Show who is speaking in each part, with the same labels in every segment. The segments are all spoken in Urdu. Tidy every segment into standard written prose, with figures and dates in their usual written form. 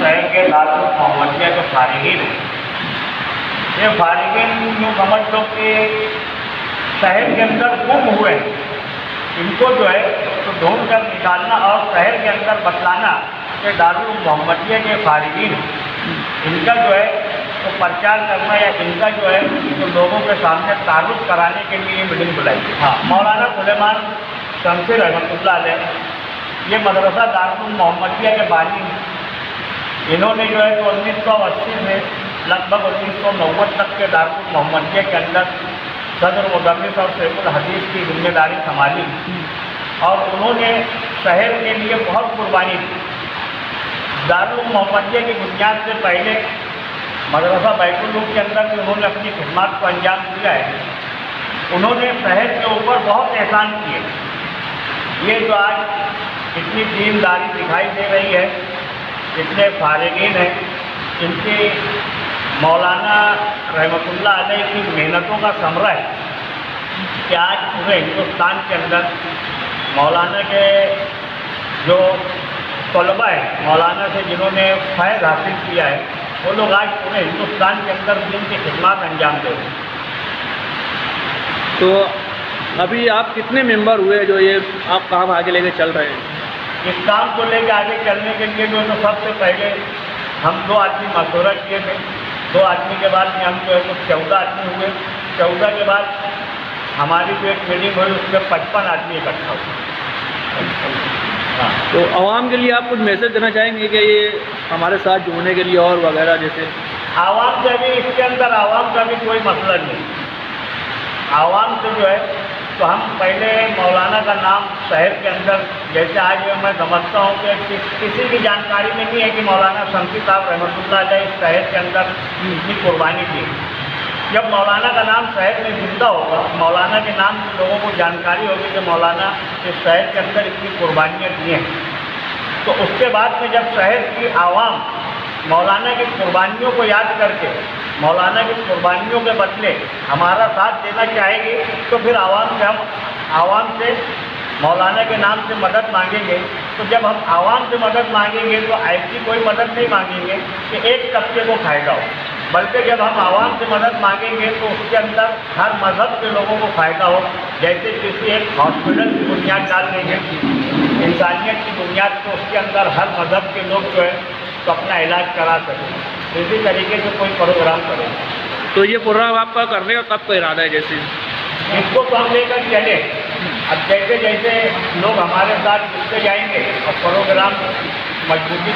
Speaker 1: شہر کے دارالعلوم محمدیہ کے فارغین ہیں. یہ فارغین یوں سمجھ لو کہ شہر کے اندر گم ہوئے ہیں. ان کو جو ہے تو ڈھونڈ کر نکالنا اور شہر کے اندر بتلانا کہ دارالعلوم محمدیہ کے فارغین ان کا جو ہے تو پرچار کرنا یا ان کا جو ہے تو لوگوں کے سامنے تعارف کرانے کے لیے میٹنگ بلائی. ہاں، مولانا سلیمان شمسی رحمۃ اللہ علیہ یہ مدرسہ دارالعلوم محمدیہ کے بانی ہیں. انہوں نے جو ہے تو 1980 سے لگ بھگ 1990 تک کے دارالعلوم محمدیہ کے اندر صدر مدرس اور شیخ الحدیث کی ذمہ داری سنبھالی اور انہوں نے شہر کے لیے بہت قربانی دی. دارالعلوم محمدیہ کی بنیاد سے پہلے مدرسہ بیت العلوم کے اندر بھی انہوں نے اپنی خدمات کو انجام دیا ہے. انہوں نے شہر کے اوپر بہت احسان کیے. یہ جو آج اتنی دینداری دکھائی دے رہی ہے، اتنے فارغین ہیں، ان کی مولانا رحمۃ اللہ علیہ کی محنتوں کا ثمرہ ہے کہ آج پورے ہندوستان کے اندر مولانا کے جو طلباء ہیں، مولانا سے جنہوں نے فیض حاصل کیا ہے، وہ لوگ آج پورے ہندوستان کے اندر دین کی خدمات انجام دے رہے ہیں.
Speaker 2: تو ابھی آپ کتنے ممبر ہوئے جو یہ آپ کام آگے لے کے چل رہے ہیں؟
Speaker 1: اس کام کو لے کے آگے چلنے کے لیے جو ہے تو سب سے پہلے ہم 2 آدمی مشورہ کیے تھے. 2 آدمی کے بعد میں ہم جو ہے تو 14 آدمی ہوئے. 14 کے بعد ہماری جو ایک میٹنگ ہوئی اس میں 55 آدمی اکٹھا ہوئے. ہاں،
Speaker 2: تو عوام کے لیے آپ کچھ میسج دینا چاہیں گے کہ یہ ہمارے ساتھ جڑنے کے لیے اور وغیرہ جیسے؟
Speaker 1: عوام سے بھی اس کے اندر عوام کا بھی کوئی مسئلہ نہیں. عوام سے جو ہے تو ہم پہلے مولانا کا نام شہر کے اندر، جیسے آج میں سمجھتا ہوں کہ کسی کی جانکاری میں نہیں ہے کہ مولانا شمسی صاحب رحمۃ اللہ علیہ اس شہر کے اندر اتنی قربانی کی. جب مولانا کا نام شہر میں زندہ ہوگا، مولانا کے نام سے لوگوں کو جانکاری ہوگی کہ مولانا اس شہر کے اندر اتنی قربانیاں دی ہیں، تو اس کے بعد میں جب شہر کی عوام مولانا کی قربانیوں کو یاد کر کے مولانا کی قربانیوں کے بدلے ہمارا ساتھ دینا چاہے گی تو پھر عوام سے مولانا کے نام سے مدد مانگیں گے. تو جب ہم عوام سے مدد مانگیں گے تو ایسی کوئی مدد نہیں مانگیں گے کہ ایک طبقے کو فائدہ ہو، بلکہ جب ہم عوام سے مدد مانگیں گے تو اس کے اندر ہر مذہب کے لوگوں کو فائدہ ہو. جیسے کسی ایک ہاسپٹل کی بنیاد ڈال دیں گے، انسانیت کی بنیاد کو اس کے اندر ہر مذہب کے لوگ جو ہے تو اپنا علاج کرا سکیں. اسی طریقے سے کوئی پروگرام کرے.
Speaker 2: تو یہ پروگرام آپ کا کرنے کا کب کا ارادہ ہے؟ جیسے
Speaker 1: اس کو تو ہم لے کر چلے. اب جیسے جیسے لوگ ہمارے ساتھ جڑتے جائیں گے اور پروگرام مضبوطی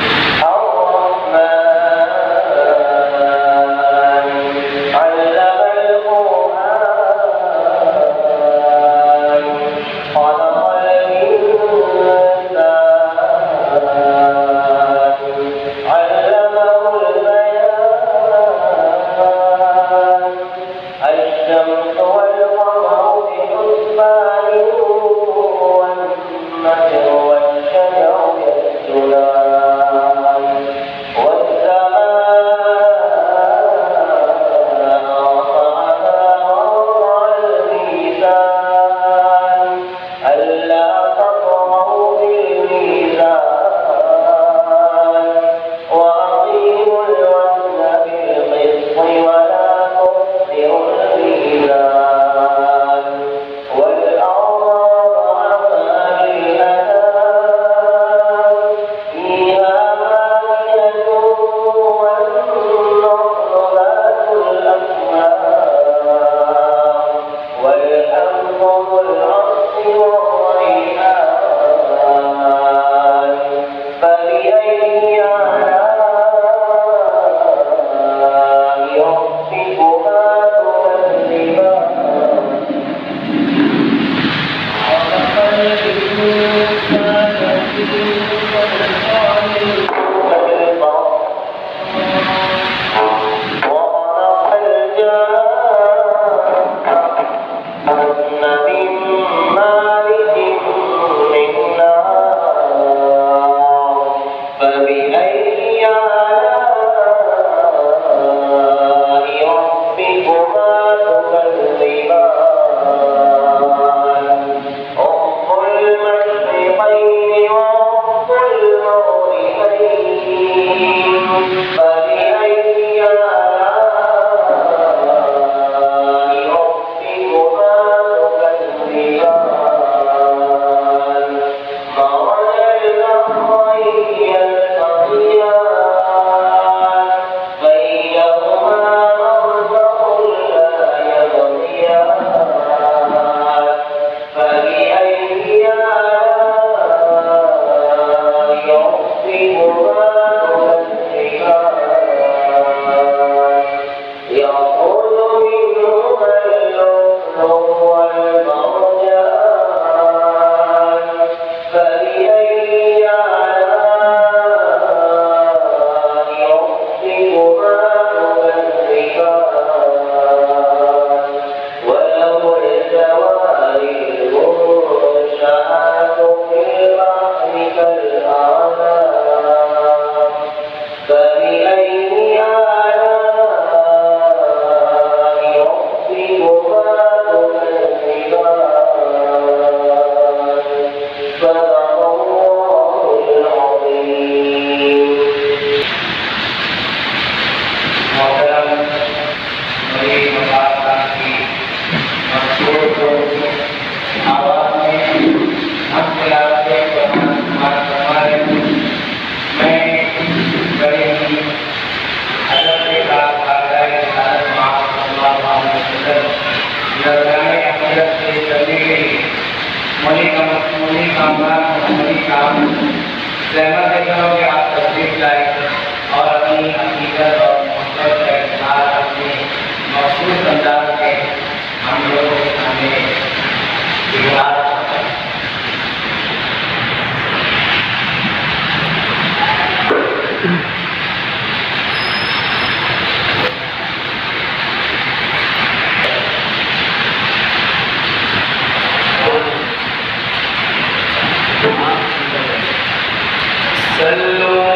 Speaker 3: المشرقين
Speaker 1: آپ تصدیق لائے اور اپنی حقیقت اور محبت کا اظہار اپنے مخصوص انداز میں ہم لوگوں کے سامنے اظہار صلوا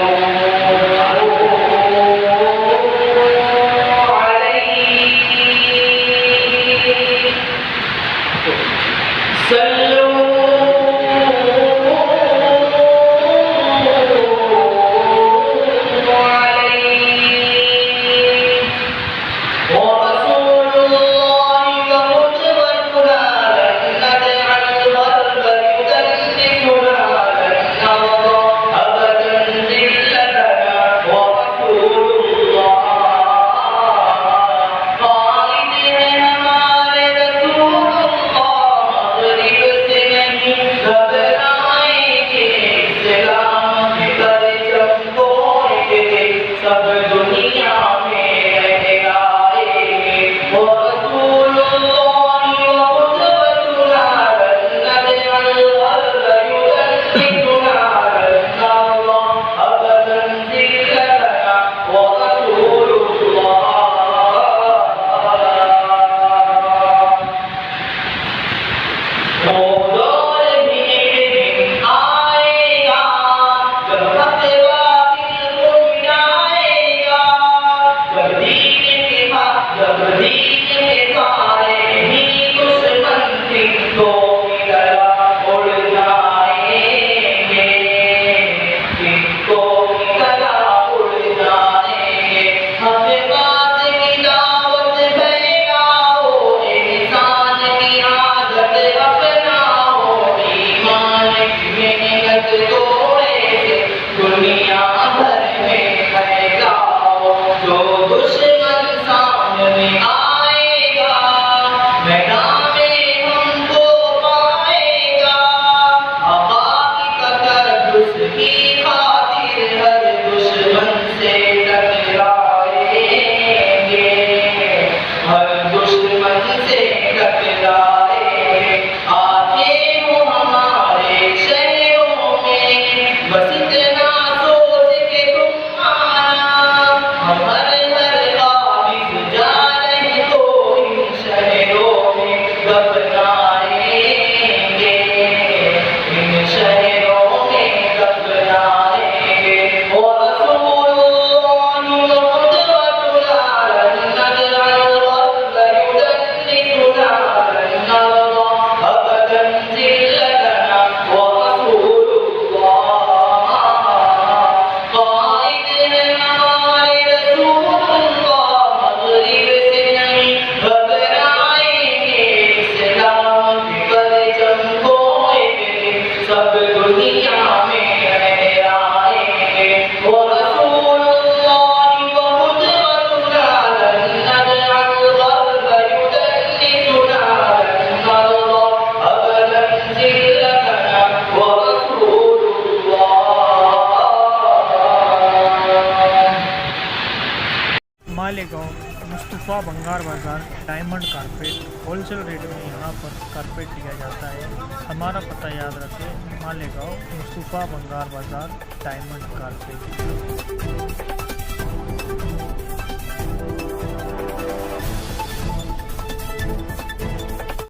Speaker 3: مصطفیٰ بنگار بازار diamond carpet wholesale rate میں یہاں پر کارپیٹ دیا جاتا ہے. ہمارا پتہ یاد رکھیں، مالیگاؤں مصطفیٰ بنگار بازار ڈائمنڈ کارپیٹ.